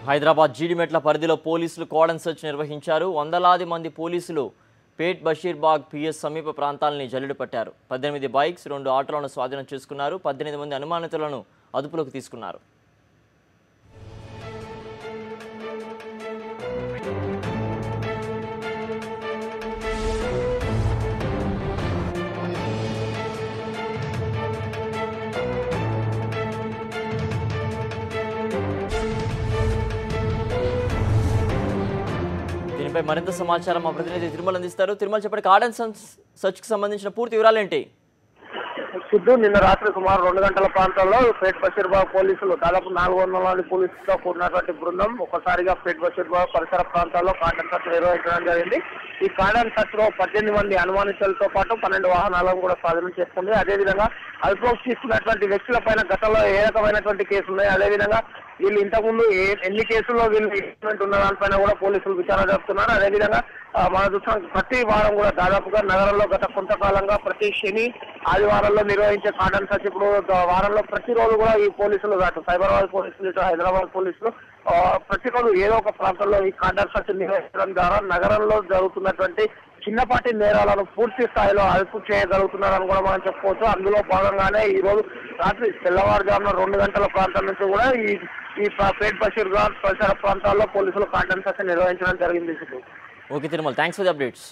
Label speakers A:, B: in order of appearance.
A: హైదరాబాద్ జీడిమెట్ల పరిధిలో పోలీసులు cordon search నిర్వహించారు. వందలాది మంది పోలీసులు పేట్ బషీర్బాగ్ పిఎస్ సమీప ప్రాంతాలని జల్లెడ పట్టారు. 18 బైక్స్, 2 ఆటోలను స్వాధీనం చేసుకున్నారు. 18 మంది అనుమానితులను అదుపులోకి తీసుకున్నారు. దీనిపై మరింత సమాచారం మా ప్రతినిధి తిరుమల అందిస్తారు. తిరుమల చెప్పండి, కార్డన్ సెర్చ్ కి సంబంధించిన పూర్తి వివరాలు ఏంటి?
B: సిద్ధు, నిన్న రాత్రి సుమారు 2 గంటల ప్రాంతంలో పేట్ బషీర్బాగ్ పోలీసులు దాదాపు 400 మంది పోలీసులతో కూడినటువంటి బృందం ఒక్కసారిగా పేట్ బషీర్బాగ్ పరిసర ప్రాంతాల్లో కార్డన్ సెర్చ్ నిర్వహించడం జరిగింది. ఈ కార్డన్ సెర్చ్ లో 18 మంది అనుమానితులతో పాటు 12 వాహనాలను కూడా స్వాధీనం చేసుకుంది. అదేవిధంగా అదుపులోకి తీసుకున్నటువంటి వ్యక్తుల పైన గతంలో ఏ రకమైనటువంటి కేసులు ఉన్నాయి, అదేవిధంగా వీళ్ళు ఇంతకుముందు ఎన్ని కేసుల్లో వీళ్ళు ఇన్వాల్వ్మెంట్ ఉన్న దానిపైన కూడా పోలీసులు విచారణ జరుపుతున్నారు. అదేవిధంగా మన చూసిన ప్రతి వారం కూడా దాదాపుగా నగరంలో గత కొంతకాలంగా ప్రతి శని ఆదివారంలో నిర్వహించే కార్డన్ సెర్చ్ ఇప్పుడు వారంలో ప్రతిరోజు కూడా ఈ పోలీసులు అటు సైబరాబాద్ పోలీసులు ఇటు హైదరాబాద్ పోలీసులు ప్రతిరోజు ఏదో ఒక ప్రాంతంలో ఈ కార్డన్ సెర్చ్ నిర్వహించడం ద్వారా నగరంలో జరుగుతున్నటువంటి చిన్నపాటి నేరాలను పూర్తి స్థాయిలో అదుపు చేయగలుగుతున్నారని కూడా మనం చెప్పుకోవచ్చు. అందులో భాగంగానే ఈ రోజు రాత్రి తెల్లవారుజామున 2 గంటల ప్రాంతం నుంచి కూడా ఈ పేట్ బషీర్బాగ్ పరిసర ప్రాంతాల్లో పోలీసులు కార్డన్ సెర్చ్ నిర్వహించడం జరిగింది.
A: Okay Tirumala, thanks for the updates.